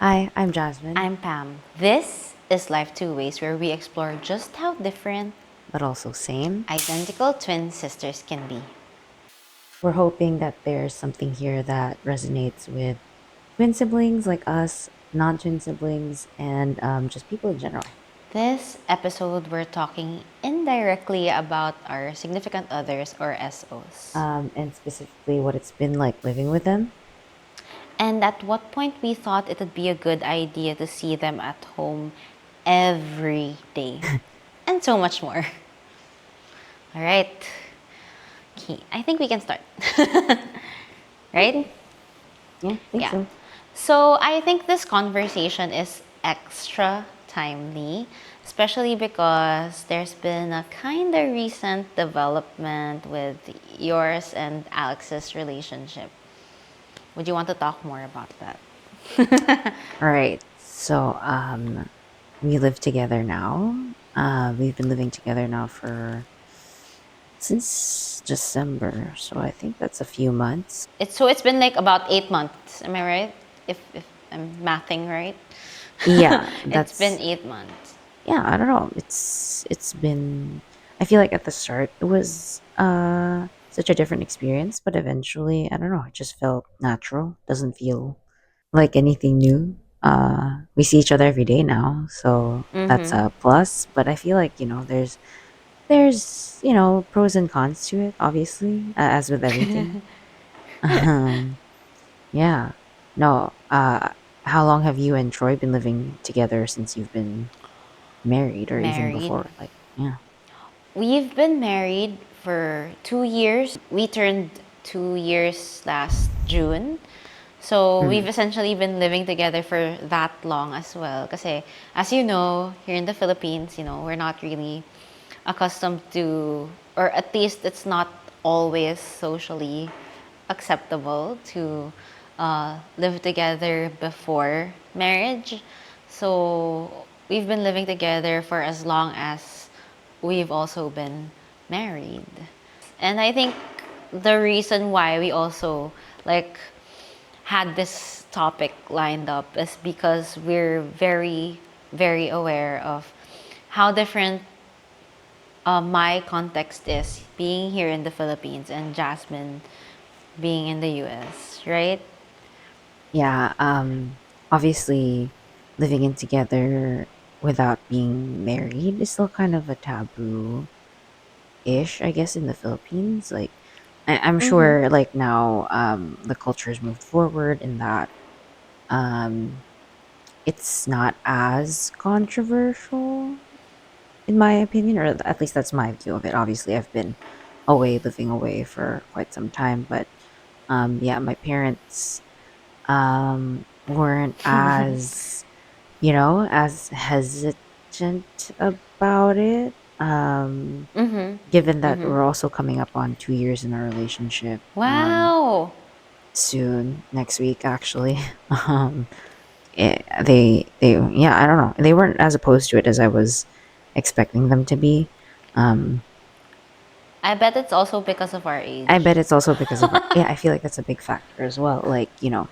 Hi, I'm Jasmine, I'm Pam. This is Life Two Ways, where we explore just how different but also same. identical twin sisters can be. We're hoping that there's something here that resonates with twin siblings like us, non twin siblings, and just people in general. This episode, we're talking indirectly about our significant others or SOs. And specifically what it's been like living with them. And at what point we thought it would be a good idea to see them at home every day. And so much more. All right. Okay, I think we can start. Right? Okay. Yeah, I think Yeah. so. So I think this conversation is extra timely, especially because there's been a kind of recent development with yours and Alex's relationship. Would you want to talk more about that? All right. So, we live together now. We've been living together now for since December. So I think that's a few months. It's been like about 8 months. Am I right? If I'm mathing right, Yeah, it's been that's 8 months. yeah, I don't know. It's been I feel like at the start it was such a different experience, but eventually, I don't know, it just felt natural. Doesn't feel like anything new. We see each other every day now, so that's Mm-hmm. a plus, but I feel like, there's pros and cons to it, obviously, as with everything. Um, yeah. No, how long have you and Troy been living together since you've been married or even Married. before? Like, yeah. We've been married for 2 years. We turned 2 years last June. So we've Mm, essentially been living together for that long as well. Because as you know, here in the Philippines, we're not really accustomed to, or at least it's not always socially acceptable to live together before marriage. So we've been living together for as long as we've also been married. And I think the reason why we also like had this topic lined up is because we're very, very aware of how different my context is being here in the Philippines and Jasmine being in the US, right? yeah. Obviously, living in together without being married is still kind of a taboo ish, I guess, in the Philippines. Like, I'm Mm-hmm. sure, like, now, the culture has moved forward in that, um, it's not as controversial, in my opinion, or at least that's my view of it. Obviously, I've been living away for quite some time, but yeah, my parents weren't as hesitant about it. Mm-hmm. Given that Mm-hmm. we're also coming up on 2 years in our relationship, Wow. soon next week, actually. um, yeah, I don't know. They weren't as opposed to it as I was expecting them to be. Um, I bet it's also because of our I age. bet it's also because of our, yeah, I feel like that's a big factor as well. Like, we're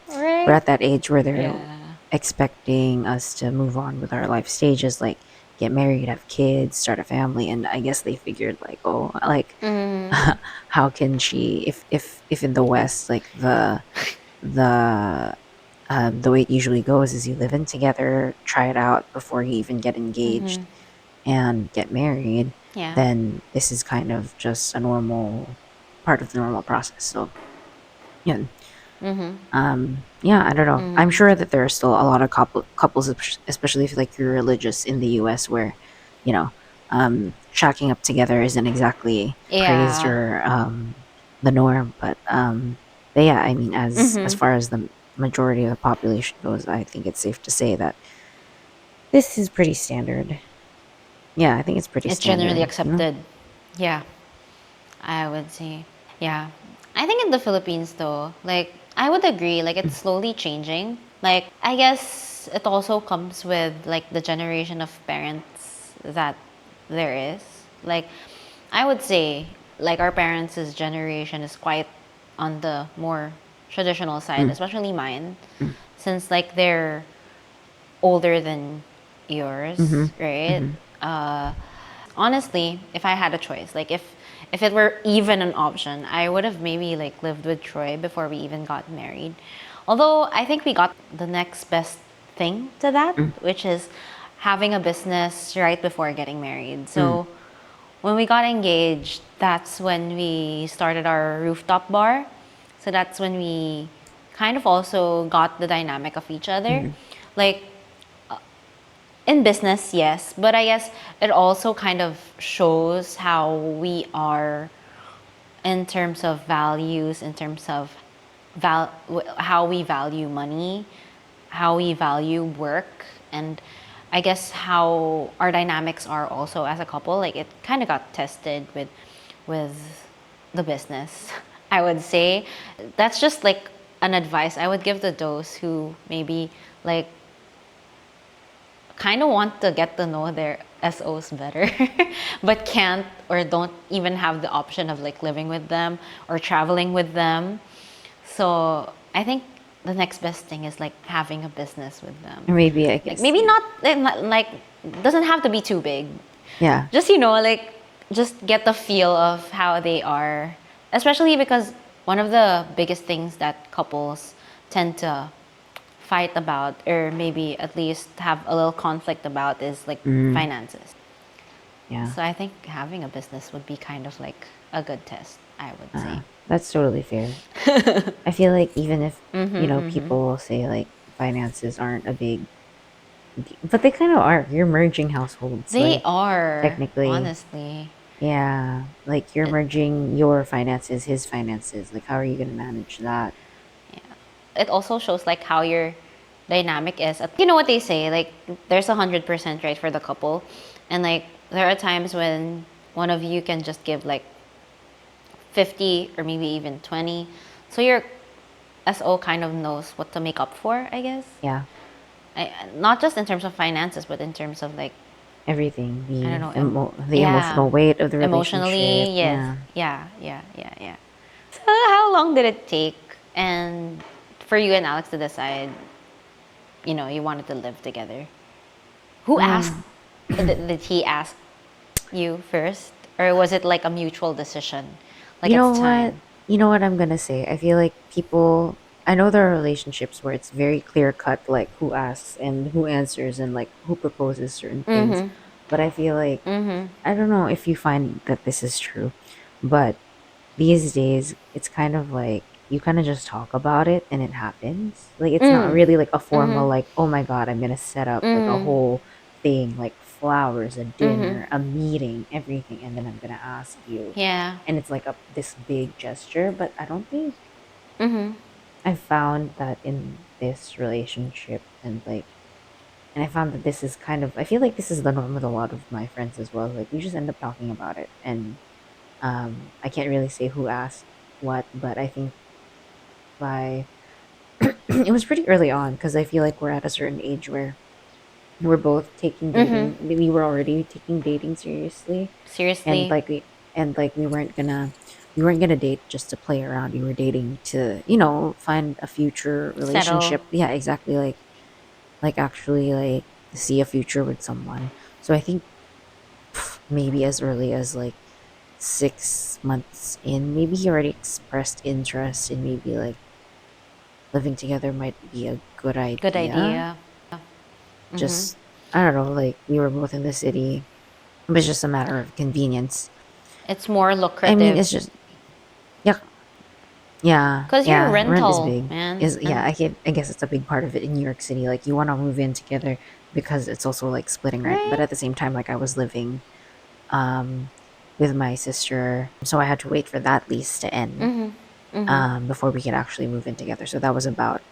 Right? at that age where they're Yeah. expecting us to move on with our life stages, like get married, have kids, start a family, and I guess they figured like, oh, like Mm-hmm. how can she if in the West, like the way it usually goes is you live in together, try it out before you even get Mm-hmm. engaged and get married, Yeah. then this is kind of just a normal part of the normal process. So yeah, Mm-hmm. yeah, I don't know. I'm Mm-hmm. sure that there are still a lot of couples, especially if like you're religious in the U.S., where you know, shacking up together isn't exactly praised Yeah. or the norm. But yeah, I mean, as Mm-hmm. far as the majority of the population goes, I think it's safe to say that this is pretty standard. Yeah, I think it's pretty It's generally standard. accepted. Yeah, I would say. Yeah. I think in the Philippines though, like I would agree, like it's slowly changing. Like I guess it also comes with like the generation of parents that there is. Like I would say like our parents' generation is quite on the more traditional side, Mm, especially mine. since like they're older than yours, Mhm. right? Mhm. Honestly, if I had a choice, like if it were even an option, I would have maybe like lived with Troy before we even got married. Although I think we got the next best thing to that, Mm. which is having a business right before getting married. Mm. So when we got engaged, that's when we started our rooftop bar. So that's when we kind of also got the dynamic of each other. Mhm. Like in business, yes, but I guess it also kind of shows how we are in terms of values, in terms of how we value money, how we value work, and I guess how our dynamics are also as a couple. Like it kind of got tested with the business. I would say that's just like an advice I would give to those who maybe like kind of want to get to know their SOs better, but can't or don't even have the option of like living with them or traveling with them. So I think the next best thing is like having a business with them. Or maybe I Like guess, maybe yeah. not like doesn't have to be too big. Yeah. Just like just get the feel of how they are, especially because one of the biggest things that couples tend to fight about or maybe at least have a little conflict about is like Mm. finances. Yeah. So I think having a business would be kind of like a good test, I would say. That's totally fair. I feel like even if, people will say like finances aren't a big but they kind of are. You're merging households, They like are, technically. honestly. Yeah, like you're It, merging your finances, his finances. Like how are you going to manage that? yeah. It also shows like how your dynamic is. You know what they say, like there's 100% right for the couple. And like there are times when one of you can just give like 50 or maybe even 20. So your SO kind of knows what to make up for, I guess. Yeah, Not just in terms of finances, but in terms of like, everything, I don't know, the yeah, emotional weight of the relationship. emotionally, yes, Yeah. yeah. So how long did it take, and for you and Alex to decide, you wanted to live together? Who asked? Um, Did he ask you first, or was it like a mutual decision? Like you it's know what? time. You know what I'm going to say? I feel like people I know there are relationships where it's very clear cut like who asks and who answers and like who proposes certain things. But I feel like I don't know if you find that this is true, but these days it's kind of like you kind of just talk about it and it happens. Like it's not really like a formal like, oh my god, I'm gonna set up like a whole thing like flowers, a dinner, a meeting, everything, and then I'm gonna ask you. Yeah. And it's like a this big gesture, but I don't think I found that in this relationship and I found that this is kind of I feel like this is the norm with a lot of my friends as well. Like we just end up talking about it and I can't really say who asked what, but I think by it was pretty early on because I feel like we're at a certain age where we're both taking dating. We were already taking dating seriously, and Seriously, we weren't gonna date just to play around. We were dating to find a future settle. relationship. Yeah, exactly. Like actually like see a future with someone. So I think maybe as early as like 6 months in, maybe he already expressed interest in maybe like living together might be a good Good idea. idea. Just, I don't know, like we were both in the city. It was just a matter of convenience. It's more I mean, lucrative it's just, yeah, yeah, because you're yeah. Rent is rental, big. man. Is yeah. I guess it's a big part of it in New York City. Like you want to move in together because it's also like splitting rent. But Right? at the same time, like I was living um with my sister, so I had to wait for that lease to end before we could actually move in together. So that was about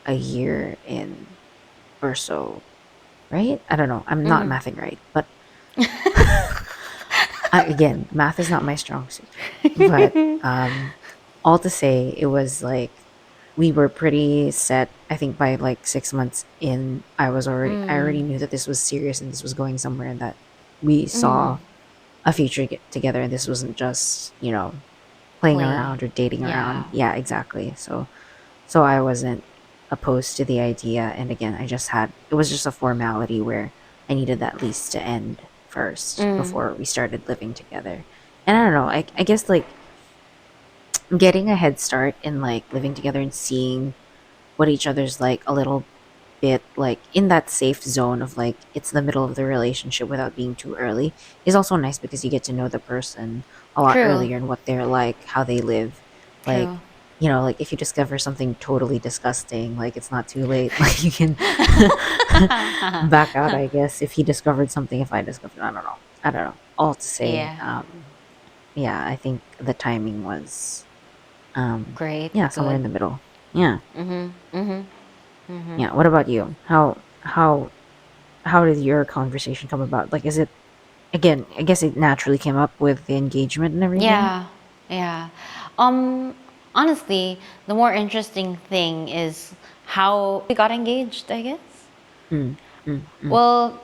a year in or so, right? I don't know. I'm not mathing right, but again, math is not my strong suit. But all to say, it was like we were pretty set. I think by like 6 months in, I already knew that this was serious and this was going somewhere, and that we saw a future get together, and this wasn't just playing Play. around or dating around. Yeah. Yeah, exactly. So I wasn't. opposed to the idea. And again, it was just a formality where I needed that lease to end first before we started living together. And I don't know, I guess like getting a head start in like living together and seeing what each other's like a little bit like in that safe zone of like it's the middle of the relationship without being too early is also nice because you get to know the person a lot True. earlier and what they're like, how they live. Like, True. like if you discover something totally disgusting, like it's not too late. Like you can back out, I guess, if he discovered something, if I discovered, I don't know. I don't know. All to say, Yeah. yeah, I think the timing was, Great. yeah, somewhere Good. in the middle. Yeah. Mm-hmm. Yeah. What about you? How did your conversation come about? Like, is it again? I guess it naturally came up with the engagement and everything. Yeah, yeah. Um, Honestly, the more interesting thing is how we got engaged, I guess. Mm, mm, mm. Well,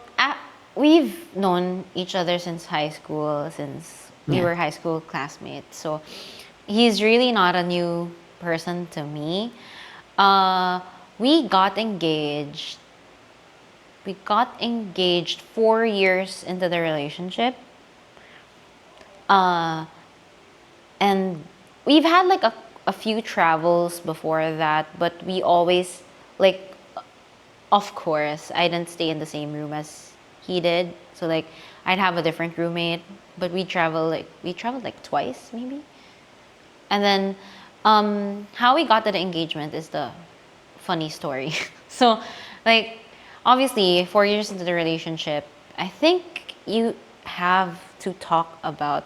we've known each other since high school, since we Yeah. were high school classmates. So he's really not a new person to me. Uh, we got engaged. We got engaged 4 years into the relationship. Uh, and we've had like a few travels before that, but we always like, of course, I didn't stay in the same room as he did, so like I'd have a different roommate, but we traveled like twice maybe. And then how we got to the engagement is the funny story. So, like, obviously, 4 years into the relationship, I think you have to talk about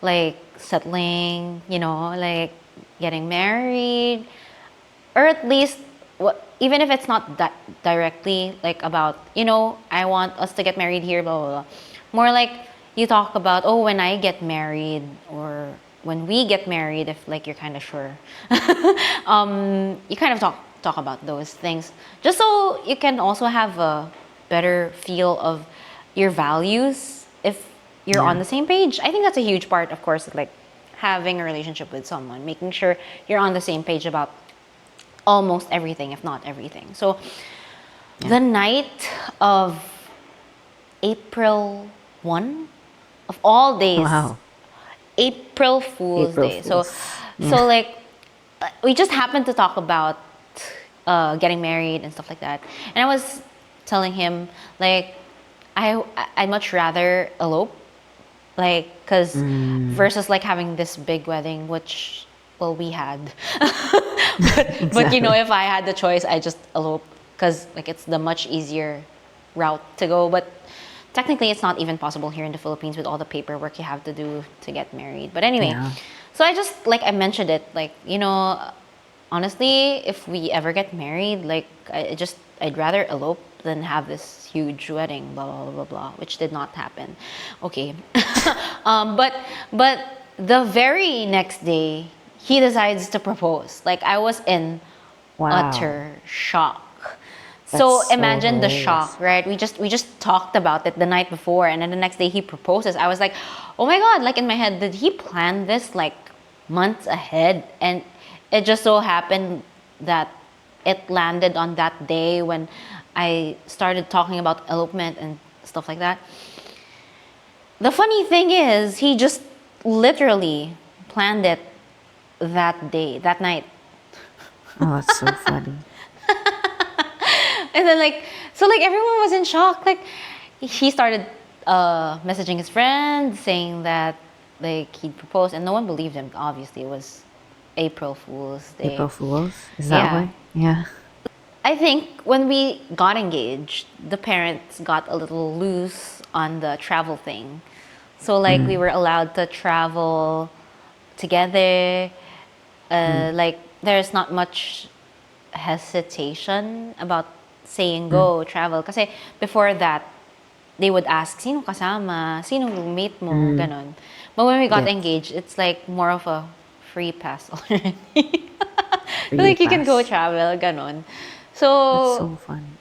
like settling, like getting married, or at least even if it's not that directly like about, I want us to get married here, blah blah blah. More like you talk about, oh, when I get married, or when we get married, if like you're kind of sure. You kind of talk about those things, just so you can also have a better feel of your values if you're on Yeah. the same page. I think that's a huge part, of course, like having a relationship with someone, making sure you're on the same page about almost everything, if not everything. So Yeah. the night of April 1, of all days, Wow. April Fool's April Day. So, Fools. Yeah. so like, we just happened to talk about getting married and stuff like that. And I was telling him, like, I'd much rather elope, like, because Mm, versus like having this big wedding, which, well, we had. but exactly. if I had the choice, I just elope, because like it's the much easier route to go. But technically, it's not even possible here in the Philippines with all the paperwork you have to do to get married. But anyway, Yeah. so I just, like, I mentioned it, like, honestly, if we ever get married, like, I'd rather elope than have this huge wedding, blah blah blah blah blah, which did not happen. Okay. But the very next day, he decides to propose. Like, I was in Wow. utter shock. That's So so imagine the hilarious. shock, right? We just talked about it the night before, and then the next day he proposes. I was like, oh my god! Like, in my head, did he plan this like months ahead? And it just so happened that it landed on that day when I started talking about elopement and stuff like that. The funny thing is, he just literally planned it that day, that night. Oh, that's so funny. And then, like, so, like, everyone was in shock. Like, he started messaging his friends saying that, like, he'd proposed, and no one believed him. Obviously, it was April Fool's Day. April Fools? Is that Yeah. why? Yeah. I think when we got engaged, the parents got a little loose on the travel thing. So, like, we Mm, were allowed to travel together. mm, Like, there's not much hesitation about saying mm, go, travel. Kasi before that, they would ask, sino kasama? Sino roommate mo? mm. Ganon. But when we got Gets. engaged, it's like more of a free pass already. Free Like, you can go pass. travel, ganon. That's So so funny.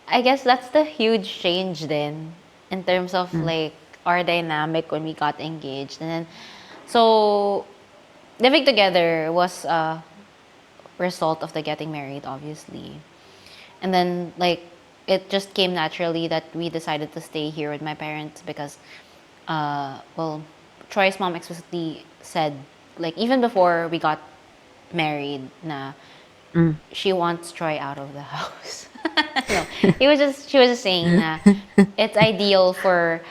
I guess that's the huge change then in terms of Mm, like our dynamic when we got engaged. And then, so living together was result of the getting married, obviously. And then like it just came naturally that we decided to stay here with my parents because well, Troy's mom explicitly said, like even before we got married, na Mm. she wants Troy out of the house. No, she was just saying na it's ideal for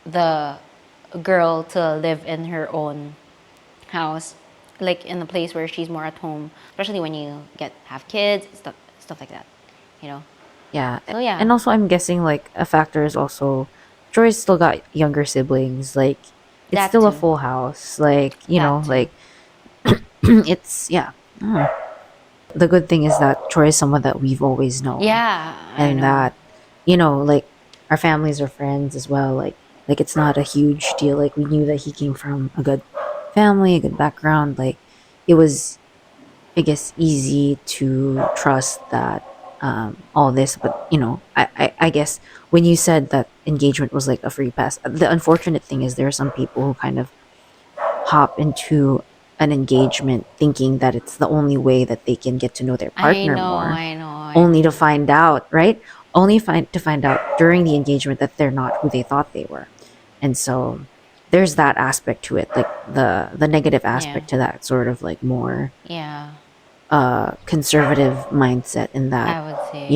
the girl to live in her own house, like in a place where she's more at home, especially when you get have kids, stuff like that, you know. Yeah. So yeah, And also, I'm guessing like a factor is also Joy's still got younger siblings. Like, it's that still a too, full house. Like, that too. like it's, yeah. Mm. The good thing is that Troy is someone that we've always known, Yeah, I and know. that, like, our families are friends as well. Like it's not a huge deal. Like, we knew that he came from a good family, a good background. Like, it was, I guess, easy to trust that, all this. But I guess when you said that engagement was like a free pass, the unfortunate thing is there are some people who kind of hop into an engagement thinking that it's the only way that they can get to know their I partner know, more, I know, I only to know. find out, right? Only to find out during the engagement that they're not who they thought they were. And so there's that aspect to it, like the negative Yeah, aspect to that, sort of like more yeah, conservative mindset, in that, I would say.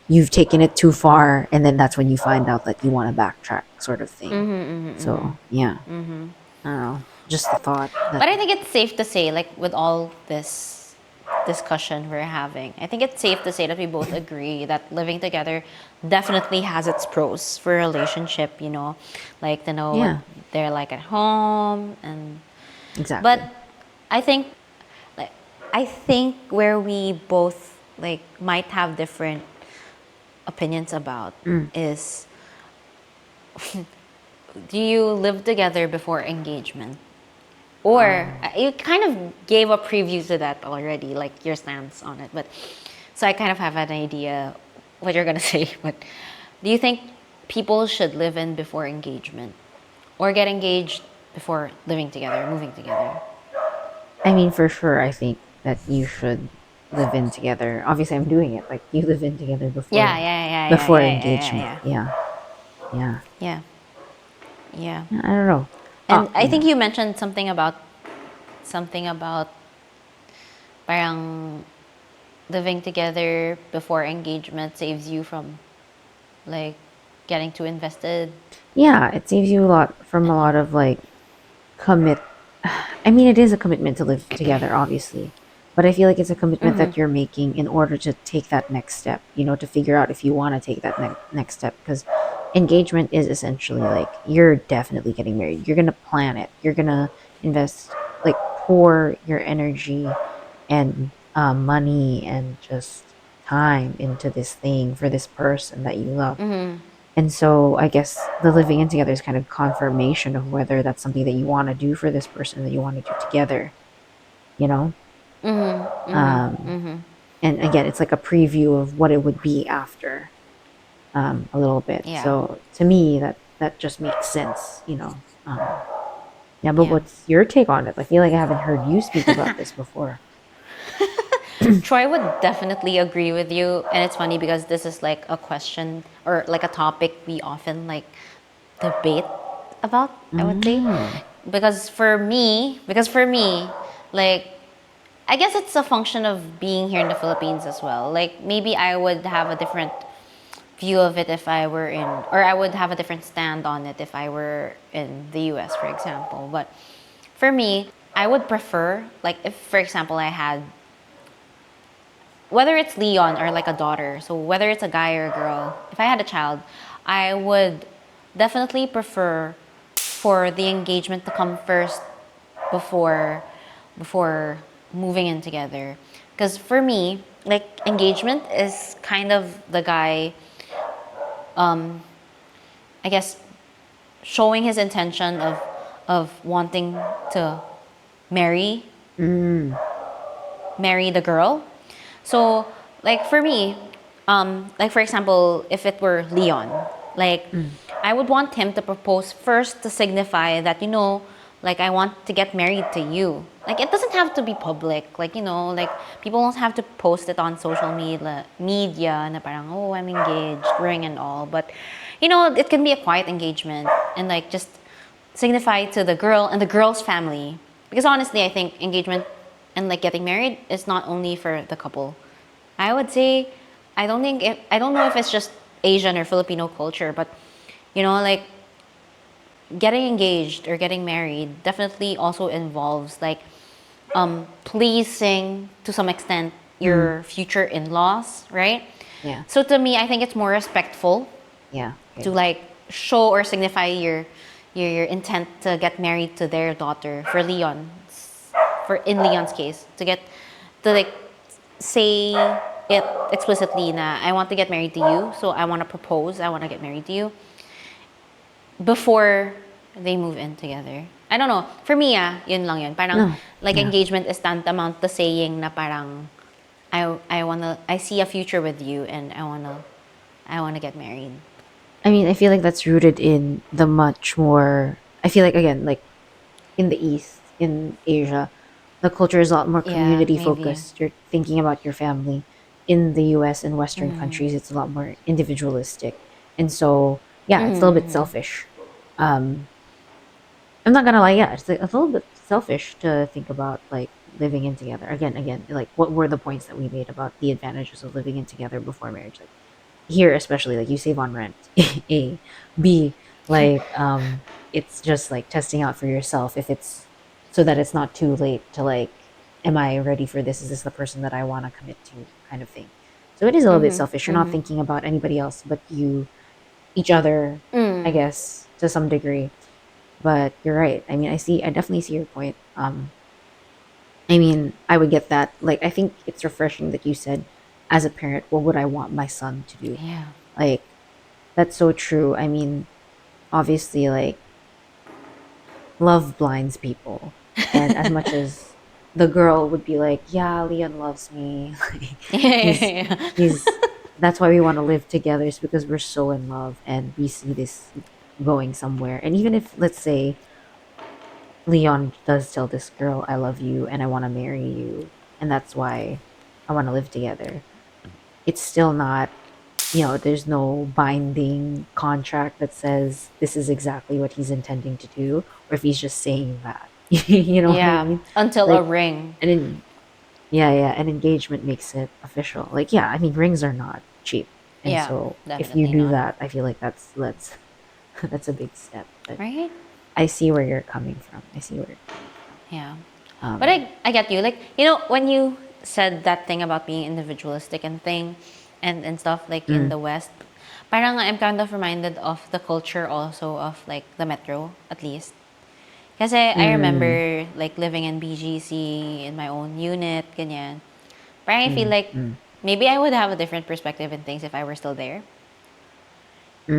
you've taken it too far, and then that's when you find out that you want to backtrack, sort of thing. So yeah, I don't know, just the thought that. But I think it's safe to say, like with all this discussion we're having, I think it's safe to say that we both agree that living together definitely has its pros for a relationship, you know, like to know what Yeah, they're like at home and but exactly. I think like I think where we both like might have different opinions about Mm. is do you live together before engagement? Or Oh. you kind of gave a preview to that already, like your stance on it. But so I kind of have an idea what you're gonna say. But do you think people should live in before engagement, or get engaged before living together, moving together? I mean, for sure, I think that you should live in together. Obviously, I'm doing it. Like, you live in together Yeah, before yeah, yeah, yeah, before yeah, yeah, engagement. yeah, Yeah, yeah. yeah, yeah. Yeah, I don't know. And I think Yeah. you mentioned something about parang living together before engagement saves you from like getting too invested. Yeah, it saves you a lot from a lot of like commit. I mean, it is a commitment to live together, obviously, but I feel like it's a commitment that you're making in order to take that next step. To figure out if you want to take that next step, because engagement is essentially like you're definitely getting married. You're gonna plan it. You're gonna invest, like, pour your energy and money and just time into this thing for this person that you love. And so I guess the living in together is kind of confirmation of whether that's something that you want to do for this person, that you want to do together, you know? Um, and again, it's like a preview of what it would be after, a little bit. Yeah, So to me, that just makes sense. Yeah, but yeah. what's your take on it? I feel like I haven't heard you speak about this before. Troy would definitely agree with you, and it's funny because this is like a question or like a topic we often like debate about. I would say Mm. because for me, like I guess it's a function of being here in the Philippines as well. Like maybe I would have a different view of it if I were in, or I would have a different stand on it if I were in the US, for example. But for me, I would prefer, like, if, for example, I had, whether it's Leon or like a daughter, so whether it's a guy or a girl, if I had a child, I would definitely prefer for the engagement to come first before before moving in together. Because for me, like engagement is kind of the guy, I guess, showing his intention of wanting to marry Mm. marry the girl. So, like for me, like for example, if it were Leon, like Mm. I would want him to propose first to signify that like I want to get married to you. Like it doesn't have to be public. Like, like people don't have to post it on social media na parang, oh, I'm engaged, ring and all. But it can be a quiet engagement and like just signify to the girl and the girl's family. Because honestly, I think engagement and like getting married is not only for the couple. I would say I don't know if it's just Asian or Filipino culture, but like getting engaged or getting married definitely also involves like pleasing to some extent Mm, your future in-laws, right? yeah. So to me, I think it's more respectful Yeah. to Okay. like show or signify your intent to get married to their daughter for in Leon's case to like say it explicitly na I want to get married to you, so I want to propose, I want to get married to you before they move in together. I don't know. For me, yun lang yun. Parang, No. like, Yeah. engagement is tantamount to saying na parang, I see a future with you and I wanna get married. I mean, I feel like that's rooted in the much more. I feel like, again, like in the East, in Asia, the culture is a lot more Yeah, community maybe. focused. You're thinking about your family. In the US and Western countries, it's a lot more individualistic. And so, yeah, it's a little bit selfish. Um, I'm not gonna lie, yeah, it's like a little bit selfish to think about like living in together. Again, like what were the points that we made about the advantages of living in together before marriage? Like here especially, like you save on rent. A. B, like it's just like testing out for yourself if it's so that it's not too late to like, am I ready for this? Is this the person that I want to commit to kind of thing. So it is a little bit selfish. You're not thinking about anybody else but you, each other, I guess, to some degree. But you're right. I mean, I definitely see your point. I mean, I would get that. Like, I think it's refreshing that you said, as a parent, what would I want my son to do? Yeah. Like, that's so true. I mean, obviously, like, love blinds people. And as much as the girl would be like, yeah, Leon loves me. Like, he's, Yeah. he's, that's why we want to live together, is because we're so in love and we see this going somewhere. And even if, let's say, Leon does tell this girl, I love you and I want to marry you, and that's why I want to live together. It's still not, there's no binding contract that says this is exactly what he's intending to do, or if he's just saying that. You know what I Yeah. mean? Until a Like, ring. and in, yeah, yeah, an engagement makes it official. Like, yeah, I mean, rings are not cheap. And Yeah, so if you definitely do not. that, I feel like that's that's a big step. But Right? I see where you're coming from. I see where you're coming from. Yeah. But Um, I get you. Like, when you said that thing about being individualistic and stuff like in mm, the West, parang I'm kind of reminded of the culture also of like the metro, at least. Kasi I mm, remember like living in BGC in my own unit, ganyan. Parang I feel mm, like mm, maybe I would have a different perspective in things if I were still there.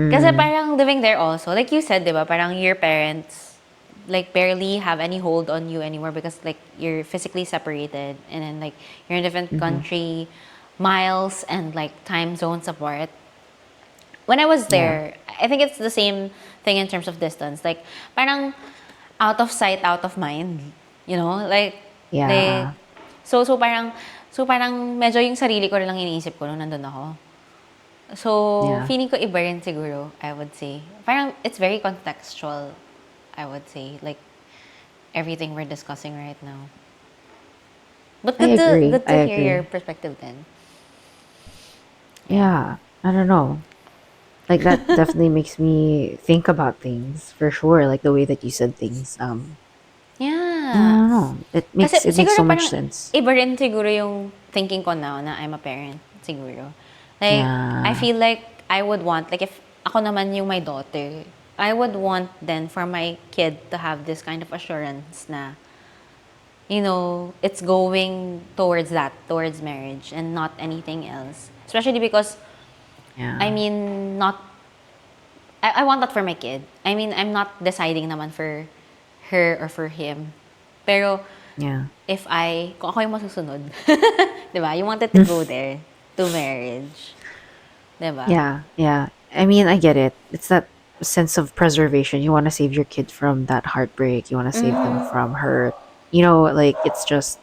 Kasi mm, parang living there also, like you said, di ba, parang your parents like barely have any hold on you anymore because like you're physically separated and then like you're in a different mhm. country, miles and like time zones apart. When I was Yeah. there, I think it's the same thing in terms of distance. Like parang out of sight, out of mind. Like Yeah. so parang medyo yung sarili ko rin lang iniisip ko nung nandun ako. So, Yeah. feeling ko iba rin siguro, I would say. Parang it's very contextual, I would say. Like, everything we're discussing right now. But I good to agree. good I to hear your agree. perspective then. Yeah. Yeah. I don't know. Like that definitely makes me think about things for sure. Like the way that you said things. I Yeah. don't know. Kasi It makes so siguro much parang sense. iba rin siguro yung thinking ko now na I'm a parent, siguro. Like, I Yeah. feel like I would want, like if ako naman yung my daughter, I would want then for my kid to have this kind of assurance na, it's going towards that, towards marriage and not anything else. Especially because, I Yeah. mean, I want that for my kid. I mean, I'm not deciding naman for her or for him. Pero, Yeah. kung ako yung masusunod, di ba? You wanted to go there, to marriage. Di ba? Yeah. Yeah. I mean, I get it. It's that. sense of preservation. You want to save your kid from that heartbreak. You want to save them from hurt. Like it's just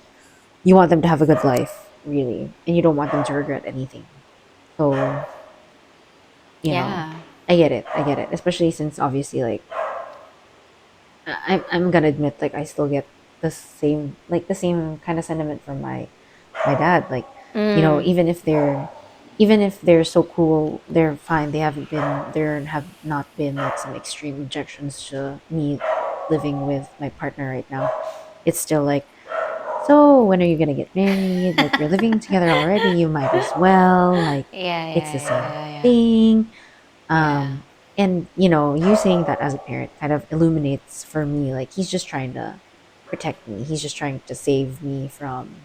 you want them to have a good life, really, and you don't want them to regret anything. So, you know, Yeah. I get it. I get it. Especially since obviously, like, I'm gonna admit, like, I still get the same kind of sentiment from my dad. Like, Mm. even if they're so cool, they're fine. There have not been like some extreme objections to me living with my partner right now. It's still like, so when are you gonna get married? Like, you're living together already. You might as well. Like, Yeah, it's yeah, the yeah, same yeah, yeah. thing. Yeah. And you saying that as a parent kind of illuminates for me, like, he's just trying to protect me. He's just trying to save me from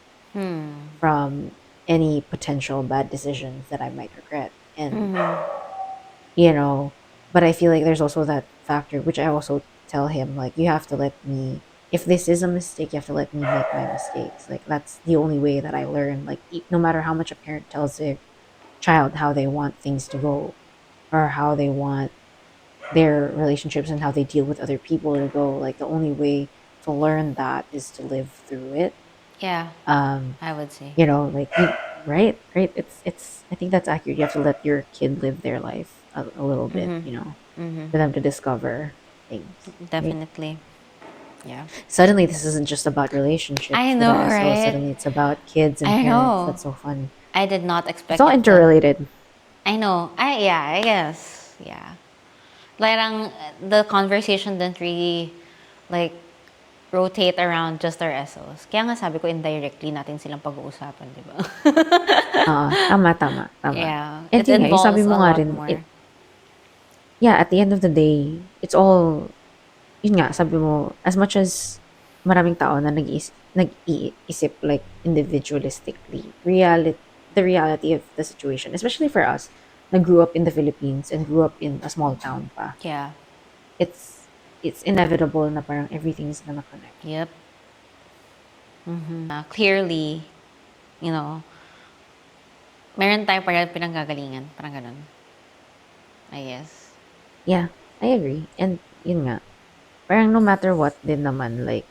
any potential bad decisions that I might regret. And you know, but I feel like there's also that factor which I also tell him, like, you have to let me, if this is a mistake, you have to let me make my mistakes. Like, that's the only way that I learn. Like, no matter how much a parent tells their child how they want things to go, or how they want their relationships and how they deal with other people to go, like, the only way to learn that is to live through it. Yeah, um I would say. like, right, it's I think that's accurate. You have to let your kid live their life a little bit, for them to discover things, right? Definitely. Yeah. Suddenly this isn't just about I relationships with know, our SO. right? Suddenly it's about kids and I parents. know. That's so funny. I did not It's expect all it to. interrelated. I know. Yeah, I guess. Yeah. Like, the conversation didn't really, like, rotate around just our SOs. Kaya nga sabi ko, indirectly natin silang pag-uusapan, di ba? Tama, tama, tama. Yeah. And It yun nga, yung sabi involves mo a nga lot rin, more. yeah, at the end of the day, it's all, yun nga, sabi mo, as much as maraming tao na nag-iisip like individualistically, the reality of the situation, especially for us, na grew up in the Philippines and grew up in a small town pa, Yeah. it's inevitable na parang everything's gonna connect. Yep. Clearly, you know, meron tayong pinanggagalingan. Parang ganun. I guess. Yeah, I agree. And yun nga, parang no matter what din naman, like,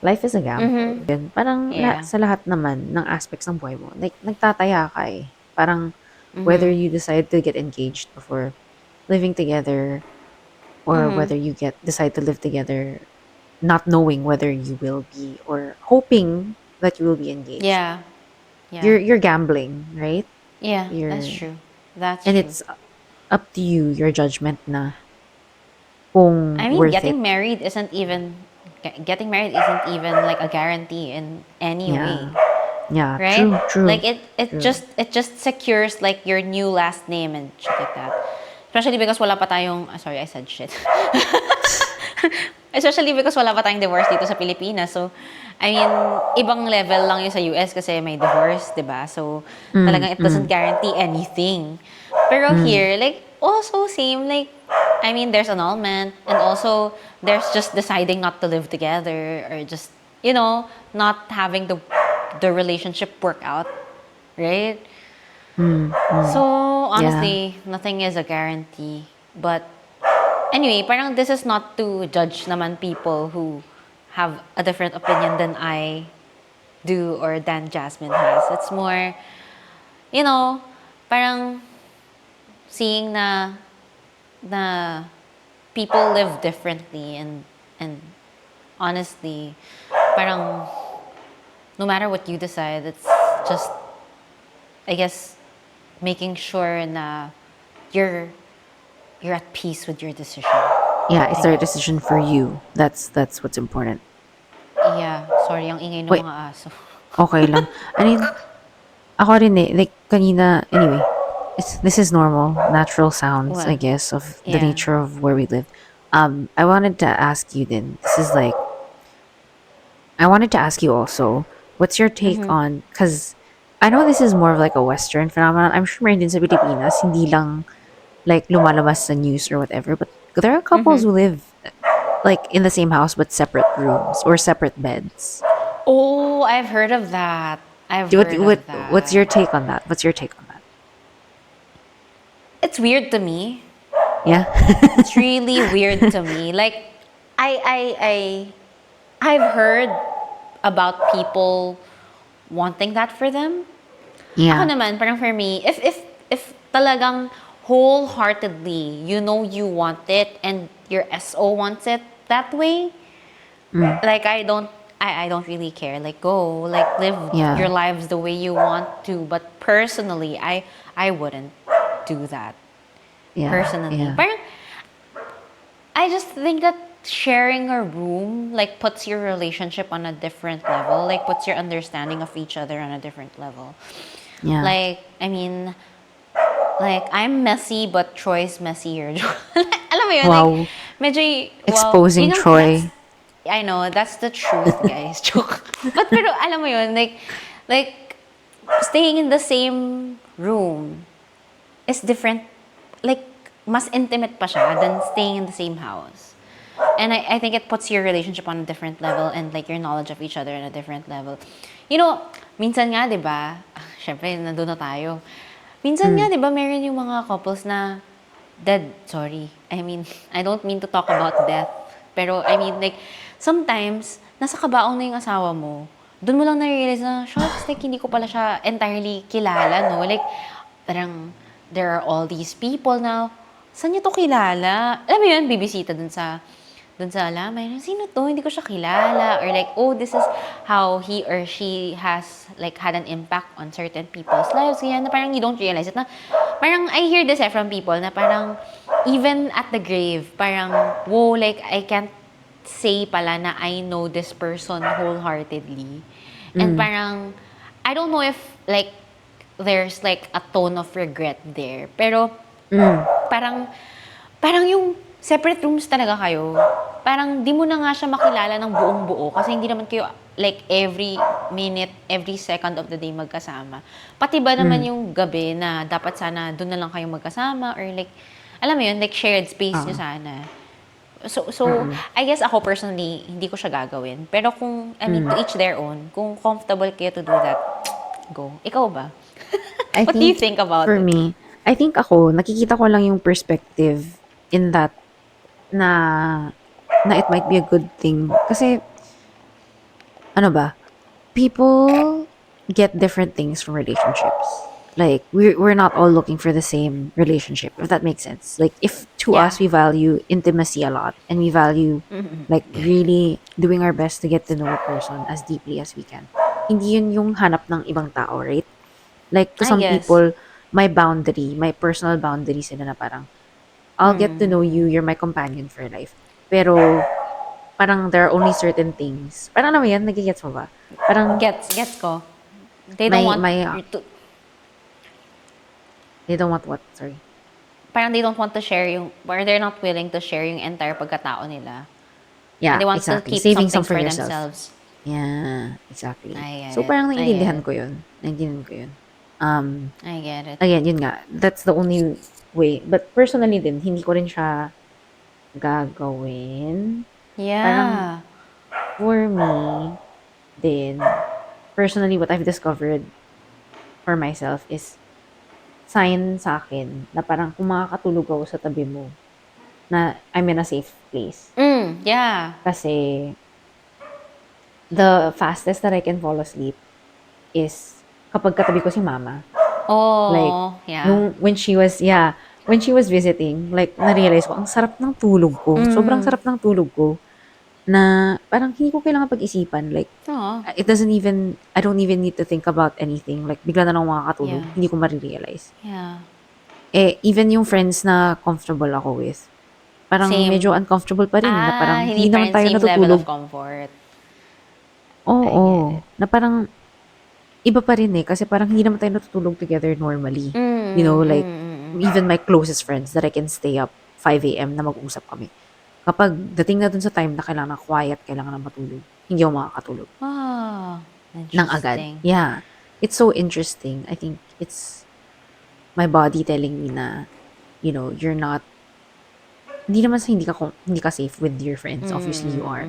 life is a gamble. Yun, parang Yeah. sa lahat naman ng aspects ng buhay mo, like, nagtataya ka eh. Parang, whether you decide to get engaged before living together, or whether you decide to live together not knowing whether you will be, or hoping that you will be engaged, Yeah. Yeah. you're gambling, right? Yeah, that's You're true. That's And true. it's up to you, your judgment, na kung I mean, worth it. getting married isn't even like a guarantee in any way, Yeah. Yeah, right? true, Like true, it true. just secures like your new last name and shit like that. Especially because wala pa tayong sorry, I said shit. Especially because wala pa tayong divorce dito sa Pilipinas. So, I mean, ibang level lang yun sa US kasi may divorce, di ba? So, Mm, talagang it doesn't mm, guarantee anything. Pero mm, here, like, also same, like, I mean, there's annulment and also there's just deciding not to live together or just, not having the relationship work out, right? So, yeah. honestly, nothing is a guarantee. But anyway, parang this is not to judge naman people who have a different opinion than I do or than Jasmine has. It's more, you know, parang seeing na people live differently and honestly, parang no matter what you decide, it's just, I guess, making sure na you're you're at peace with your decision. Yeah, it's I their guess. decision for you. That's what's important. Yeah, sorry, ang ingay ng Wait, mga aso. okay lang. I mean, ako rin eh, like, kanina, anyway, this is normal, natural sounds, I What? guess, of the Yeah. nature of where we live. I wanted to ask you then, I wanted to ask you also, what's your take on, because I know this is more of like a Western phenomenon. I'm sure meron din sa Pilipinas, hindi lang like lumalabas sa news or whatever, but there are couples who live like in the same house but separate rooms or separate beds. Oh, I've heard of that. I've What, heard what of what's your that. take on that? What's your take on that? It's weird to me. Yeah. It's really weird to me. Like, I, I, I, I've heard about people wanting that for them. Ako Yeah. naman, parang for me, if talagang wholeheartedly, you know you want it and your SO wants it that way, Mm. like I don't really care. Like go, like live your Yeah. lives the way you want to. But personally, I wouldn't do that. Yeah. Personally, Yeah. parang I just think that sharing a room like puts your relationship on a different level. Like puts your understanding of each other on a different level. Yeah. Like I mean, like I'm messy but Troy's messier. Alam mo yun, like Wow. medyo well, Exposing yun ang that's Troy. I know that's the truth, guys. Joke. But pero alam mo yun, like staying in the same room is different. Like mas intimate pa siya than staying in the same house. And I think it puts your relationship on a different level and like your knowledge of each other on a different level. You know, minsan nga, di ba, syempre, nandun na tayo. Minsan nga, Mm. di ba, meron yung mga couples na dead, sorry. I mean, I don't mean to talk about death. Pero, I mean, like, sometimes, nasa kabaong na yung asawa mo, doon mo lang na-realize na, shucks, like, hindi ko pala siya entirely kilala, no? Like, parang, there are all these people na, saan niyo to kilala? Alam mo yun, bibisita dun sa lamay, sino to? Hindi ko siya kilala. Or like, oh, this is how he or she has like had an impact on certain people's lives. Kaya na parang you don't realize it. Na, parang I hear this from people na parang even at the grave, parang, whoa, like I can't say pala na I know this person wholeheartedly. And Mm. parang, I don't know if like there's like a tone of regret there. Pero Mm. parang parang yung separate rooms talaga kayo. Parang di mo na nga siya makilala ng buong buo kasi hindi naman kayo like every minute, every second of the day magkasama. Pati ba naman Mm. yung gabi na dapat sana doon na lang kayo magkasama or like, alam mo yun, like shared space nyo Oo. sana. So, Mm. I guess ako personally, hindi ko siya gagawin. Pero kung, I mean, to Mm. each their own, kung comfortable kayo to do that, go. Ikaw ba? I What do you think think about for it? me, I think ako, nakikita ko lang yung perspective in that na na it might be a good thing. Kasi, ano ba, people get different things from relationships. Like, we're not all looking for the same relationship, if that makes sense. Like, if to Yeah. us, we value intimacy a lot and we value, like, really doing our best to get to know a person as deeply as we can. Hindi yun yung hanap ng ibang tao, right? Like, to I some guess. people, my personal boundary sila na parang, I'll get to know you, you're my companion for life. Pero, parang there are only certain things. Parang ano mo yan, nagigets mo ba? Parang, Gets ko. They don't may, want may, to, they don't want what? Sorry. parang they don't want to share yung, or they're not willing to share yung entire pagkatao nila. And Yeah, they want to exactly. keep some Saving some things for for yourself. themselves. Yeah, exactly. I get So, it. parang I get naiintindihan it. ko yun. Naiintindihan ko yun. Um, I get it. Again, yun nga, that's the only way. But personally din, hindi ko rin siya gagawin. Parang, Yeah. for me, din, personally, what I've discovered for myself is sign sa akin na parang kung makakatulog ako sa tabi mo, na I'm in a safe place. Yeah. Kasi, the fastest that I can fall asleep is kapag katabi ko si mama. Like, Oh, yeah. when she was visiting, like, na-realize ko, ang sarap ng tulog ko. Sobrang sarap ng tulog ko na parang hindi ko kailangan pag-isipan. Like, Oh, I don't even need to think about anything. Like, bigla na lang ako makakatulog. yeah. Hindi ko marirealize. Yeah. Even yung friends na comfortable ako with, parang Same. medyo uncomfortable pa rin eh, na Ah, parang hindi hindi pa naman rin tayo same level natutulog. of comfort. I get Oo, it. na parang iba pa rin eh, kasi parang hindi naman tayo natutulog together normally. You know, like, even my closest friends that I can stay up 5 a.m. na mag-usap kami. Kapag dating na dun sa time na kailangan ng quiet, kailangan na matulog, hindi ako makakatulog Oh, ng agad. interesting. Yeah. It's so interesting. I think it's my body telling me na, you're not, hindi naman sa hindi ka safe with your friends. Obviously, you are.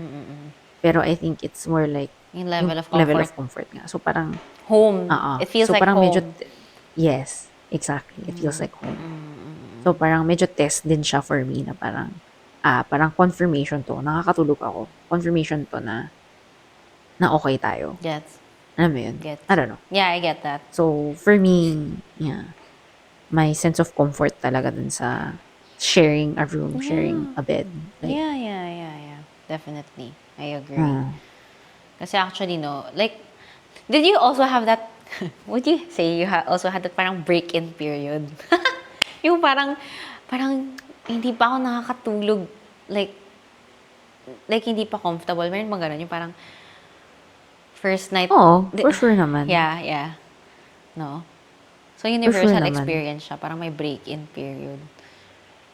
Pero I think it's more like, Yung yung level of level comfort. of comfort nga. So, parang, Home. oo. It feels So, like parang medyo, home. yes, exactly. It feels like home. So, parang medyo test din siya for me na parang confirmation 'to, nakakatulog ako. Confirmation 'to na okey tayo. Gets. Alam mo yun? I Gets. don't know. Yeah, I get that. So, for me, yeah, my sense of comfort talaga dun sa sharing a room, sharing Yeah. a bed, like, Yeah. Definitely. I agree. hmm. Kasi actually, no, like, did you also have that, would you say you also had that parang break-in period? Yung parang, hindi pa ako nakakatulog, like, hindi pa comfortable. Meron bang ganun? Yung parang, first night, Oo, di- for sure naman. yeah, no? So, For sure universal naman. experience siya. Parang may break-in period.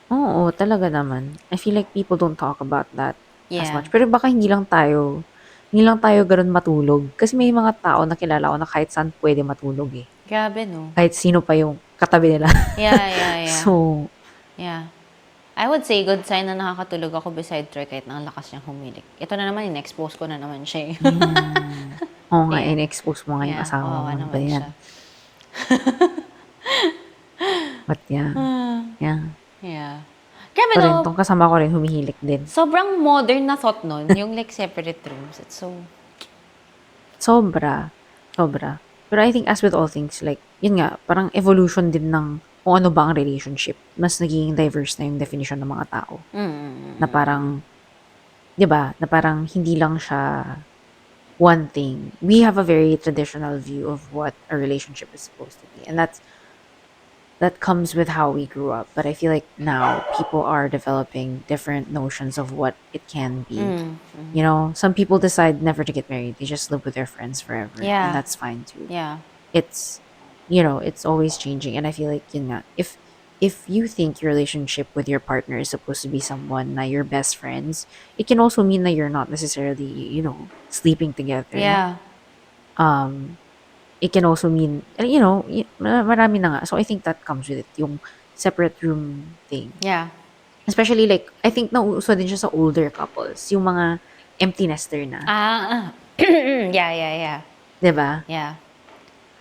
Oo, talaga naman. I feel like people don't talk about that as Yeah. much. Pero baka hindi lang tayo gano'n matulog. Kasi may mga tao na kilala ko na kahit saan puwede matulog, eh. Grabe, no? Kahit sino pa yung katabi nila. Yeah. So, Yeah. I would say, good sign na nakakatulog ako beside Troy kahit na ang lakas niyang humilik. Ito na naman, in-expose ko na naman siya eh. yeah. Oo nga, Yeah. in-expose mo nga yung Yeah, asawa mo. kawawa Ano ba naman siya. yan? But yeah, yeah. Yeah. Grabe Ito rin, no, 'tong kasama ko rin humihilik din. sobrang modern na thought nun, yung like separate rooms. It's so, Sobra, sobra. Pero I think as with all things, like, yun nga, parang evolution din ng kung ano ba ang relationship. Mas nagiging diverse na yung definition ng mga tao. Na parang, 'di ba, na parang hindi lang siya one thing. We have a very traditional view of what a relationship is supposed to be. And that comes with how we grew up. But I feel like now people are developing different notions of what it can be. You know, some people decide never to get married. They just live with their friends forever, and yeah. that's fine too. Yeah. It's it's always changing, and I feel like if you think your relationship with your partner is supposed to be someone na your best friends, it can also mean that you're not necessarily, sleeping together. Yeah. Um it can also mean, marami na nga. So I think that comes with it, yung separate room thing. Yeah. Especially like, I think nauuso din siya sa older couples, yung mga empty nester na, Yeah. 'di ba? Yeah.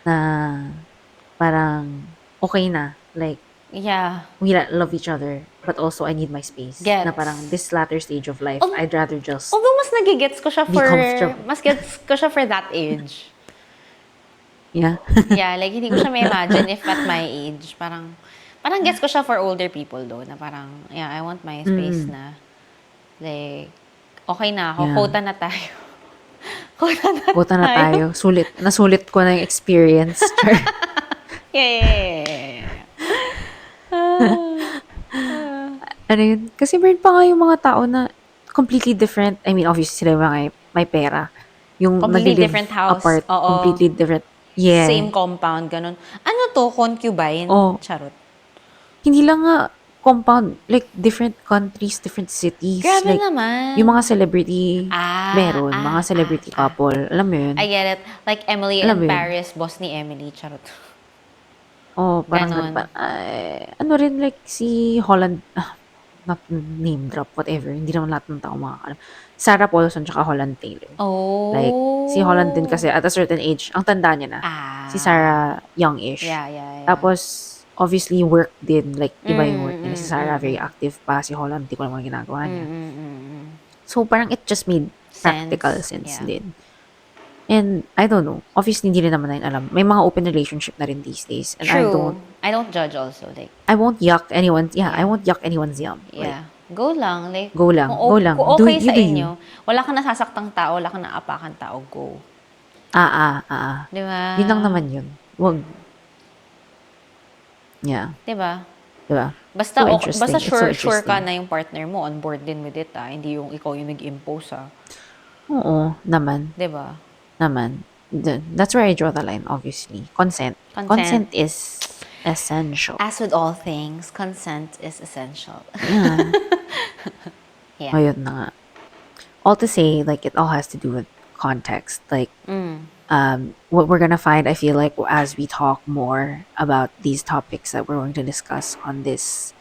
Na parang okay na, like, Yeah. we love each other, but also I need my space. Na parang Gets. this latter stage of life, Al- I'd rather just Although mas nagigets ko siya be comfortable. mas gets ko siya for that age. Yeah. Yeah, like hindi ko siya ma-imagine if at my age, parang gets ko siya for older people though, na parang, yeah, I want my space Mm, na, like, okay na ako, yeah. quota na tayo. Quota na Quota na tayo. tayo. Nasulit ko na yung experience. Char. Yeah. Ano yun? Kasi meron pa nga yung mga tao na completely different. I mean, obviously sila yung mga may pera. Yung Completely different nag-live house. apart, Oo. completely different. Same Yeah. compound, ganun. Ano to? Concubine? Oh, Charot. hindi lang nga compound, like different countries, different cities. Grabe Like, yung mga naman. celebrity, Ah, meron. Mga ah, ah, celebrity ah. couple. Alam mo yun? I get it. Like Emily Alam in mo yun? Paris, boss ni Emily. Charot. Oh, parang Ganon. ano rin, like si Holland, not name drop, whatever. Hindi naman lahat ng tao makakalam. Sarah Paulson tsaka Holland Taylor. Like, si Holland din Oh. kasi at a certain age, ang tanda niya na. Si Ah. Sarah, young-ish. Yeah. Tapos, obviously, work din. Like, iba yung work nila. Si Sarah, very Mm. active pa. Si Holland, di ko naman ginagawa niya. Mm. So, parang it just made practical Sense. sense Yeah. din. And, I don't know. Obviously, hindi rin naman natin alam. May mga open relationship na rin these days. And True. I don't judge also. Like, I won't yuck anyone's, I yeah. won't yuck anyone's yum. Like, Yeah. Go lang. Like, go lang, go lang. kung Do, okay you sa do you. inyo, wala kang nasasaktang tao, wala kang naapakan tao, go. Di ba? Yun lang naman yun. Wag, yeah. Di ba? Diba? Basta, So basta interesting. It's so sure ka interesting. na yung partner mo on board din with it, ah. Hindi yung ikaw yung nag-impose, ah. Oo, naman. Di ba? Naman. That's where I draw the line, obviously. Consent. Consent. Consent is essential. As with all things, consent is essential. Yeah. Yeah. Ayun na nga. All to say, like, it all has to do with context. Like, what we're gonna find, I feel like, as we talk more about these topics that we're going to discuss on this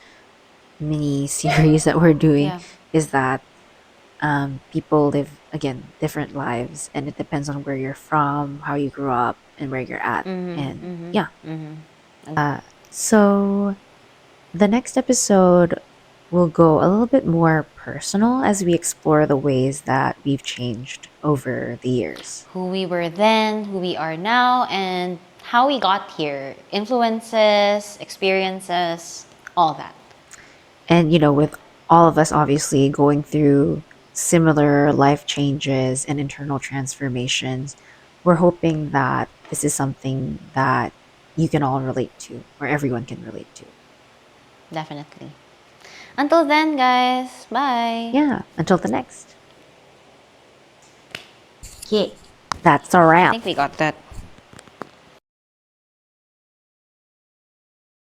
mini series that we're doing, Yeah. is that people live, again, different lives, and it depends on where you're from, how you grew up, and where you're at. And yeah. So The next episode will go a little bit more personal as we explore the ways that we've changed over the years. Who we were then, who we are now, and how we got here. Influences, experiences, all that. And, with all of us obviously going through similar life changes and internal transformations, we're hoping that this is something that you can all relate to, or everyone can relate to. Definitely. Until then, guys, bye. Yeah, until the next. Yeah, that's a I wrap. think we got that.